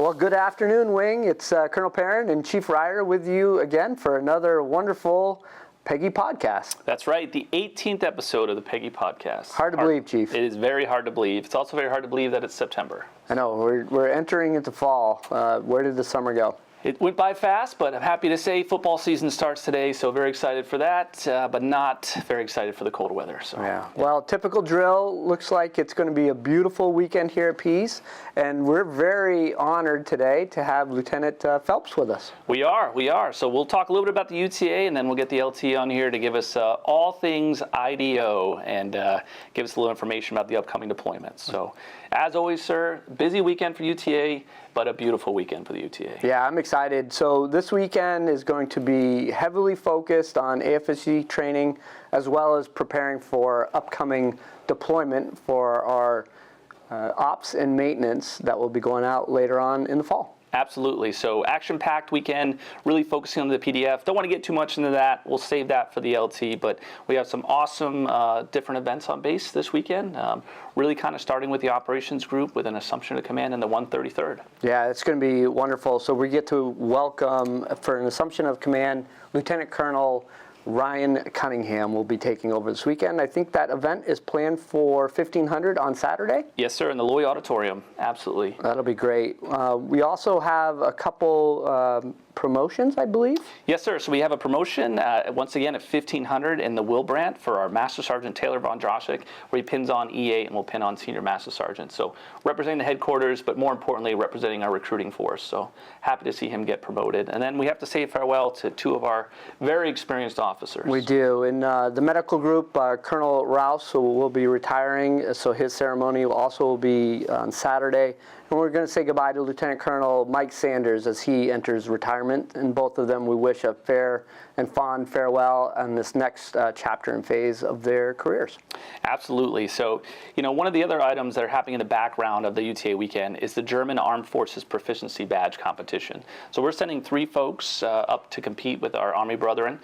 Well, good afternoon, Wing. It's Colonel Perron and Chief Reiter with you again for another wonderful Peggy Podcast. That's right, the 18th episode of the Peggy Podcast. Hard to believe, Chief. It is very hard to believe. It's also very hard to believe that it's September. I know, we're entering into fall. Where did the summer go? It went by fast, but I'm happy to say football season starts today, so very excited for that, but not very excited for the cold weather. So yeah. Well, typical drill. Looks like it's going to be a beautiful weekend here at Pease, and we're very honored today to have Lieutenant Phelps with us. We are. So we'll talk a little bit about the UTA, and then we'll get the LT on here to give us all things IDO and give us a little information about the upcoming deployments. So, as always, sir, busy weekend for UTA, but a beautiful weekend for the UTA. Yeah, I'm excited. So this weekend is going to be heavily focused on AFSC training as well as preparing for upcoming deployment for our ops and maintenance that will be going out later on in the fall. Absolutely. So action-packed weekend, really focusing on the PDF. Don't want to get too much into that. We'll save that for the LT, but we have some awesome different events on base this weekend. Really kind of starting with the operations group with an assumption of command in the 133rd. Yeah, it's going to be wonderful. So we get to welcome, for an assumption of command, Lieutenant Colonel Ryan Cunningham will be taking over this weekend. I think that event is planned for 1500 on Saturday. Yes, sir, in the Loy Auditorium. Absolutely. That'll be great. We also have a couple promotions, I believe. Yes, sir. So we have a promotion, once again, at 1500 in the Wilbrant for our Master Sgt. Taylor Von Droschik, where he pins on E8 and will pin on Senior Master Sergeant. So representing the headquarters, but more importantly, representing our recruiting force. So happy to see him get promoted. And then we have to say farewell to two of our very experienced officers. We do. In the medical group, Colonel Rouse will be retiring, so his ceremony will also be on Saturday. And we're going to say goodbye to Lieutenant Colonel Mike Sanders as he enters retirement. And both of them we wish a fair and fond farewell on this next chapter and phase of their careers. Absolutely. So, one of the other items that are happening in the background of the UTA weekend is the German Armed Forces Proficiency Badge competition. So we're sending 3 folks up to compete with our Army brethren,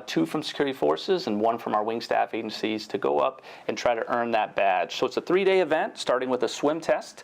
2 from security forces and 1 from our wing staff agencies to go up and try to earn that badge. So it's a 3-day event starting with a swim test,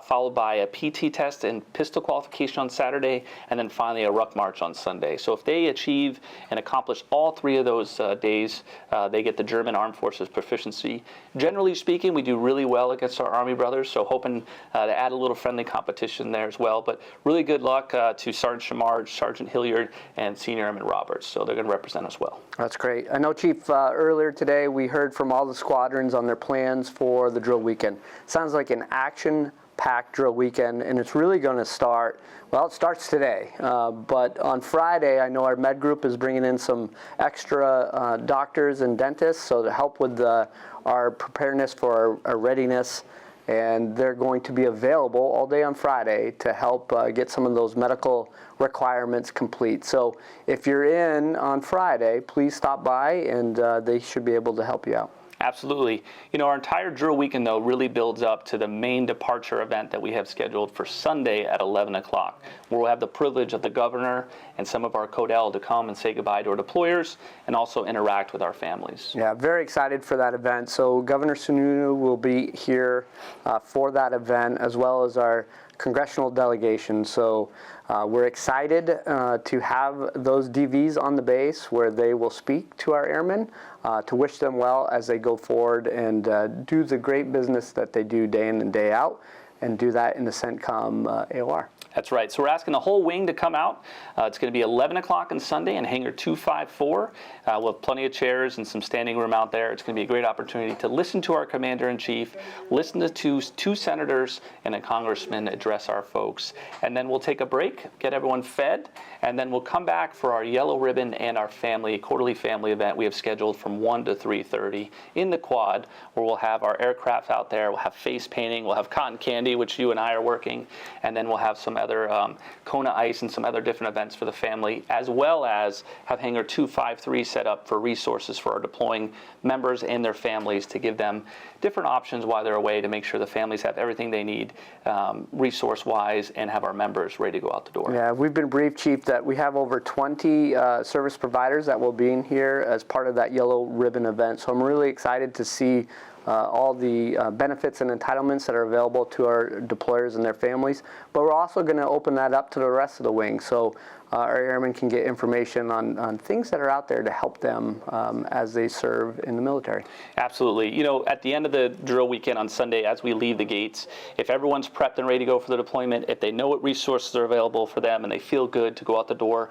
followed by a PT test and pistol qualification on Saturday, and then finally a ruck march on Sunday. So if they achieve and accomplish all 3 of those days, they get the German Armed Forces Proficiency. Generally speaking, we do really well against our Army brothers, so hoping to add a little friendly competition there as well. But really good luck to Sergeant Chamarge, Sergeant Hilliard, and Senior Airman Roberts. So they're going to represent us well. That's great. I know, Chief, earlier today we heard from all the squadrons on their plans for the drill weekend. Sounds like an action-packed drill weekend, and it's really going to start, well, it starts today, but on Friday, I know our med group is bringing in some extra doctors and dentists, so to help with our preparedness for our readiness, and they're going to be available all day on Friday to help get some of those medical requirements complete. So if you're in on Friday, please stop by, and they should be able to help you out. Absolutely. Our entire drill weekend, though, really builds up to the main departure event that we have scheduled for Sunday at 11 o'clock, where we'll have the privilege of the governor and some of our CODEL to come and say goodbye to our deployers and also interact with our families. Yeah, very excited for that event. So Governor Sununu will be here for that event, as well as our congressional delegation. So we're excited to have those DVs on the base where they will speak to our airmen to wish them well as they go forward and do the great business that they do day in and day out, and do that in the CENTCOM AOR. That's right. So we're asking the whole wing to come out. It's going to be 11 o'clock on Sunday in Hangar 254. We'll have plenty of chairs and some standing room out there. It's going to be a great opportunity to listen to our Commander-in-Chief, listen to two senators and a congressman address our folks. And then we'll take a break, get everyone fed, and then we'll come back for our yellow ribbon and our quarterly family event we have scheduled from 1 to 3:30 in the quad, where we'll have our aircraft out there. We'll have face painting. We'll have cotton candy, which you and I are working. And then we'll have some other Kona Ice and some other different events for the family, as well as have Hangar 253 set up for resources for our deploying members and their families to give them different options while they're away to make sure the families have everything they need resource-wise and have our members ready to go out the door. Yeah, we've been briefed, Chief, that we have over 20 service providers that will be in here as part of that yellow ribbon event. So I'm really excited to see all the benefits and entitlements that are available to our deployers and their families. But we're also going to open that up to the rest of the wing, so our airmen can get information on things that are out there to help them as they serve in the military. Absolutely. You know, at the end of the drill weekend on Sunday, as we leave the gates, if everyone's prepped and ready to go for the deployment, if they know what resources are available for them and they feel good to go out the door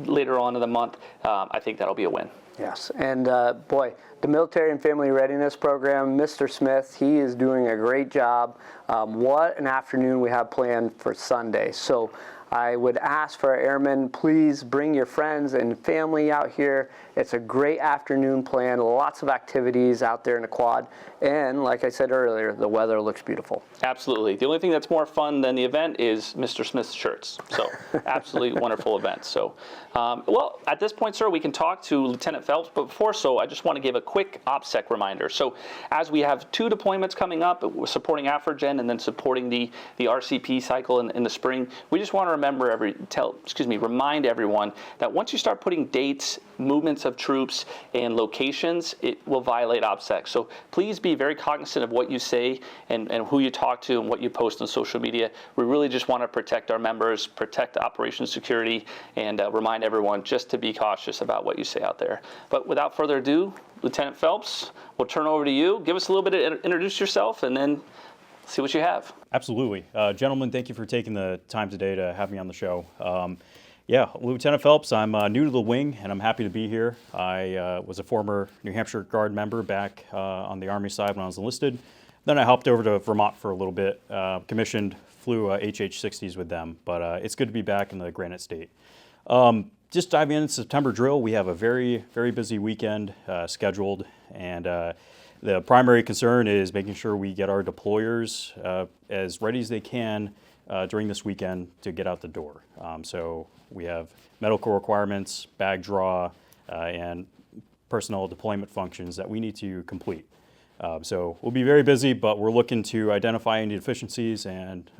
later on in the month, I think that'll be a win. Yes, and boy, the Military and Family Readiness Program, Mr. Smith, he is doing a great job. What an afternoon we have planned for Sunday. So I would ask for our airmen, please bring your friends and family out here. It's a great afternoon plan, lots of activities out there in the quad, and like I said earlier, the weather looks beautiful. Absolutely. The only thing that's more fun than the event is Mr. Smith's shirts. So absolutely wonderful event. So, well, at this point, sir, we can talk to Lieutenant Phelps, but before so, I just want to give a quick OPSEC reminder. So as we have 2 deployments coming up, we're supporting AFRIGEN and then supporting the RCP cycle in the spring, we just want to remind everyone that once you start putting dates, movements of troops, and locations, it will violate OPSEC. So please be very cognizant of what you say and who you talk to and what you post on social media. We really just want to protect our members, protect operations security, and remind everyone just to be cautious about what you say out there. But without further ado, Lieutenant Phelps, we'll turn over to you. Give us a little bit of introduce yourself and then see what you have. Absolutely. Gentlemen, thank you for taking the time today to have me on the show. Yeah, Lieutenant Phelps, I'm new to the wing, and I'm happy to be here. I was a former New Hampshire Guard member back on the Army side when I was enlisted. Then I hopped over to Vermont for a little bit, commissioned, flew HH-60s with them, but it's good to be back in the Granite State. Just diving into September drill, we have a very, very busy weekend scheduled, and the primary concern is making sure we get our deployers as ready as they can during this weekend to get out the door. So we have medical requirements, bag draw, and personnel deployment functions that we need to complete. So we'll be very busy, but we're looking to identify any deficiencies and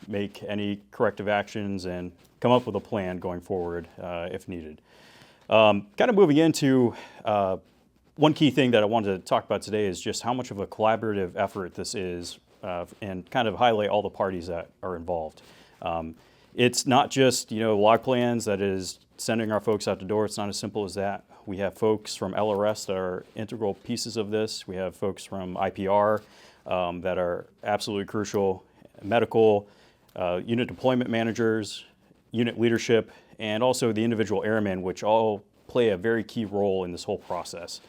make any corrective actions and come up with a plan going forward if needed. Kind of moving into one key thing that I wanted to talk about today is just how much of a collaborative effort this is and kind of highlight all the parties that are involved. It's not just, log plans that is sending our folks out the door. It's not as simple as that. We have folks from LRS that are integral pieces of this. We have folks from IPR that are absolutely crucial, medical, unit deployment managers, unit leadership, and also the individual airmen, which all play a very key role in this whole process.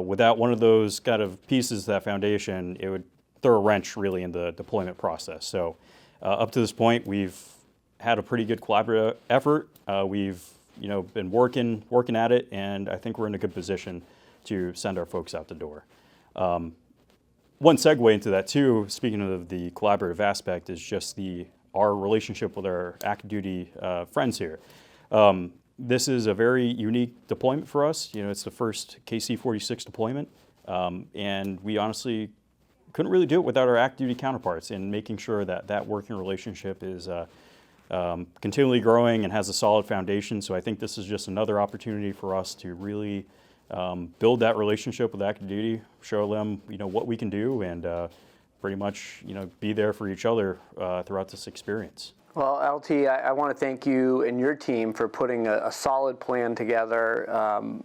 Without one of those kind of pieces, that foundation, it would throw a wrench really in the deployment process. So up to this point, we've had a pretty good collaborative effort. We've been working at it, and I think we're in a good position to send our folks out the door. One segue into that too, speaking of the collaborative aspect, is just our relationship with our active duty friends here. This is a very unique deployment for us. It's the first KC-46 deployment, and we honestly couldn't really do it without our active duty counterparts, and making sure that working relationship is continually growing and has a solid foundation. So I think this is just another opportunity for us to really build that relationship with active duty, show them what we can do, and pretty much be there for each other throughout this experience. Well, LT, I want to thank you and your team for putting a solid plan together.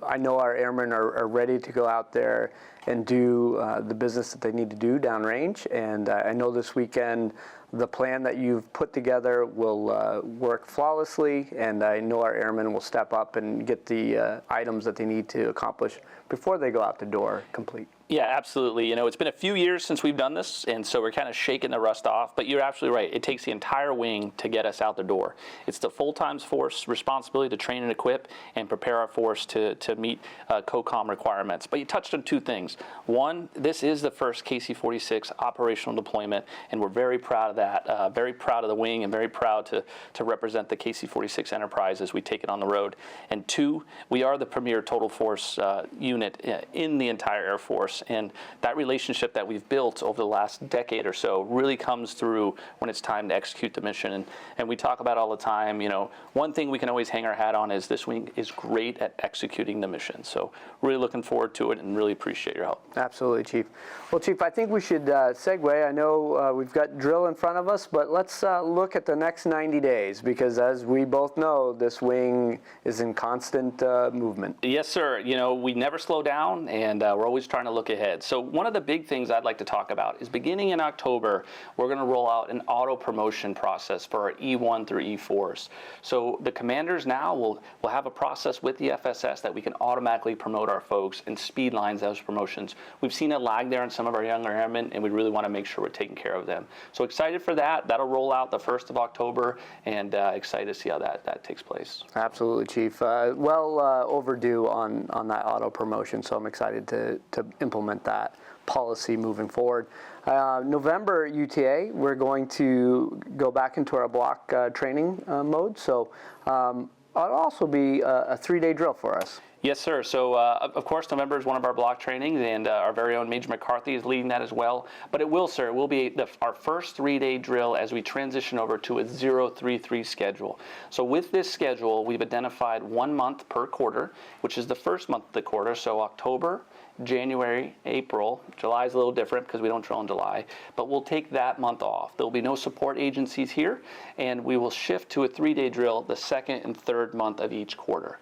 I know our airmen are ready to go out there and do the business that they need to do downrange, and I know this weekend the plan that you've put together will work flawlessly, and I know our airmen will step up and get the items that they need to accomplish before they go out the door complete. Yeah, absolutely. It's been a few years since we've done this, and so we're kind of shaking the rust off, but you're absolutely right. It takes the entire wing to get us out the door. It's the full-time force responsibility to train and equip and prepare our force to meet COCOM requirements. But you touched on 2 things. One, this is the first KC-46 operational deployment, and we're very proud of that. Very proud of the wing and very proud to represent the KC-46 enterprise as we take it on the road. And 2, we are the premier total force unit in the entire Air Force. And that relationship that we've built over the last decade or so really comes through when it's time to execute the mission. And we talk about all the time, one thing we can always hang our hat on is this wing is great at executing the mission. So really looking forward to it and really appreciate your help. Absolutely, Chief. Well, Chief, I think we should segue. I know we've got drill in front of us, but let's look at the next 90 days because as we both know, this wing is in constant movement. Yes, sir. We never slow down and we're always trying to look ahead. So one of the big things I'd like to talk about is beginning in October, we're going to roll out an auto promotion process for our E1 through E4s. So the commanders now will have a process with the FSS that we can automatically promote our folks and speed lines those promotions. We've seen a lag there in some of our younger airmen, and we really want to make sure we're taking care of them. So excited for that. That'll roll out the 1st of October, and excited to see how that takes place. Absolutely, Chief. Well overdue on that auto promotion, so I'm excited to implement that policy moving forward. November UTA, we're going to go back into our block training mode, so it'll also be a 3-day drill for us. Yes, sir. So, of course, November is one of our block trainings, and our very own Major McCarthy is leading that as well. But it will, sir, will be our first 3-day drill as we transition over to a 0-3-3 schedule. So with this schedule, we've identified 1 month per quarter, which is the first month of the quarter, so October, January, April. July is a little different because we don't drill in July, but we'll take that month off. There will be no support agencies here, and we will shift to a 3-day drill the 2nd and 3rd month of each quarter.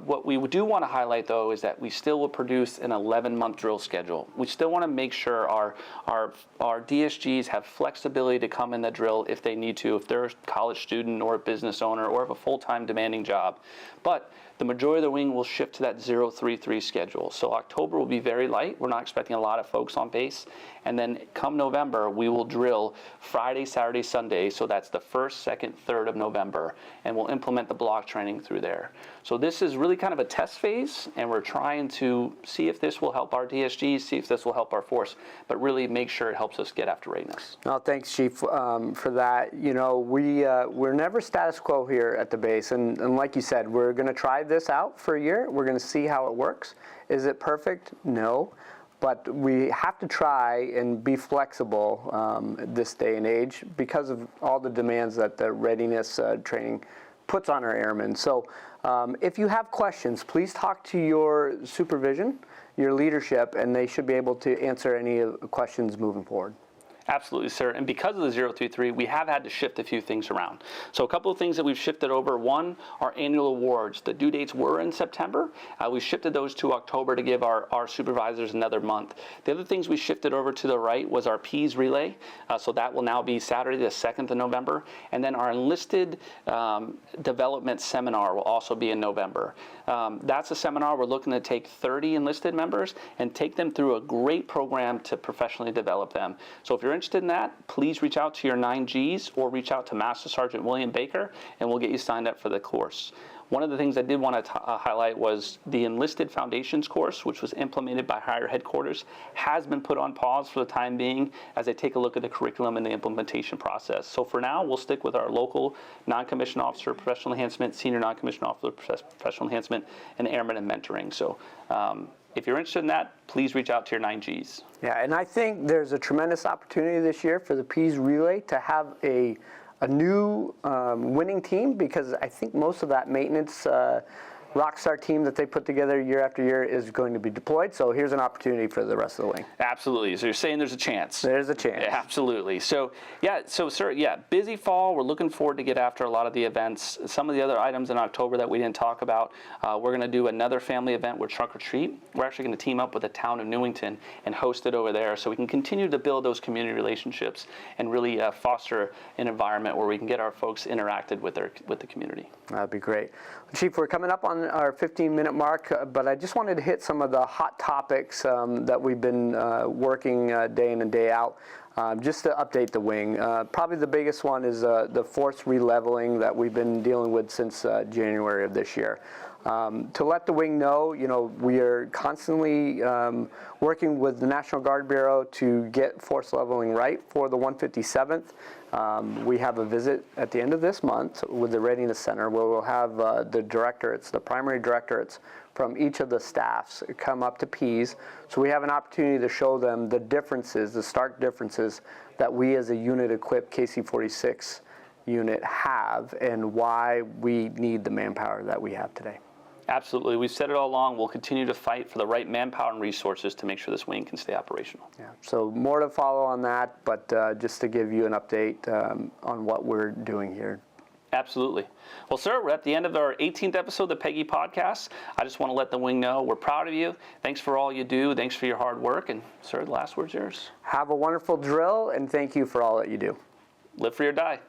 What we do want to highlight, though, is that we still will produce an 11-month drill schedule. We still want to make sure our DSGs have flexibility to come in the drill if they need to, if they're a college student or a business owner or have a full-time demanding job. But the majority of the wing will shift to that 0-3-3 schedule. So October will be very light. We're not expecting a lot of folks on base. And then come November, we will drill Friday, Saturday, Sunday. So that's the 1st, 2nd, 3rd of November. And we'll implement the block training through there. So this is really kind of a test phase. And we're trying to see if this will help our DSGs, see if this will help our force, but really make sure it helps us get after readiness. No, thanks, Chief, for that. We're never status quo here at the base. And like you said, we're going to try this out for a year. We're going to see how it works. Is it perfect? No. But we have to try and be flexible this day and age because of all the demands that the readiness training puts on our airmen. So if you have questions, please talk to your supervision, your leadership, and they should be able to answer any questions moving forward. Absolutely, sir. And because of the 0-3-3, we have had to shift a few things around. So a couple of things that we've shifted over. One, our annual awards. The due dates were in September. We shifted those to October to give our supervisors another month. The other things we shifted over to the right was our Pease relay. So that will now be Saturday, the 2nd of November. And then our enlisted development seminar will also be in November. That's a seminar we're looking to take 30 enlisted members and take them through a great program to professionally develop them. So if you're interested in that, please reach out to your 9Gs or reach out to Master Sgt. William Baker, and we'll get you signed up for the course. One of the things I did want to highlight was the Enlisted Foundations course, which was implemented by Higher Headquarters, has been put on pause for the time being as they take a look at the curriculum and the implementation process. So for now, we'll stick with our local non-commissioned officer professional enhancement, senior non-commissioned officer professional enhancement, and airmen and mentoring. So if you're interested in that, please reach out to your 9Gs. Yeah, and I think there's a tremendous opportunity this year for the Pease Relay to have a new winning team, because I think most of that maintenance rockstar team that they put together year after year is going to be deployed. So here's an opportunity for the rest of the wing. Absolutely. So you're saying there's a chance. There's a chance. Yeah, absolutely. So sir, busy fall. We're looking forward to get after a lot of the events. Some of the other items in October that we didn't talk about, we're going to do another family event with Trunk or Treat. We're actually going to team up with the town of Newington and host it over there so we can continue to build those community relationships and really foster an environment where we can get our folks interacted with the community. That'd be great. Chief, we're coming up on our 15-minute mark, but I just wanted to hit some of the hot topics that we've been working day in and day out, just to update the wing. Probably the biggest one is the force releveling that we've been dealing with since January of this year. To let the wing know, we are constantly working with the National Guard Bureau to get force leveling right for the 157th. We have a visit at the end of this month with the Readiness Center where we'll have the directorates, the primary directorates from each of the staffs come up to Pease. So we have an opportunity to show them the differences, the stark differences that we as a unit equipped KC-46 unit have and why we need the manpower that we have today. Absolutely. We've said it all along. We'll continue to fight for the right manpower and resources to make sure this wing can stay operational. Yeah. So more to follow on that, but just to give you an update on what we're doing here. Absolutely. Well, sir, we're at the end of our 18th episode of the Peggy Podcast. I just want to let the wing know we're proud of you. Thanks for all you do. Thanks for your hard work. And, sir, the last word's yours. Have a wonderful drill, and thank you for all that you do. Live free or die.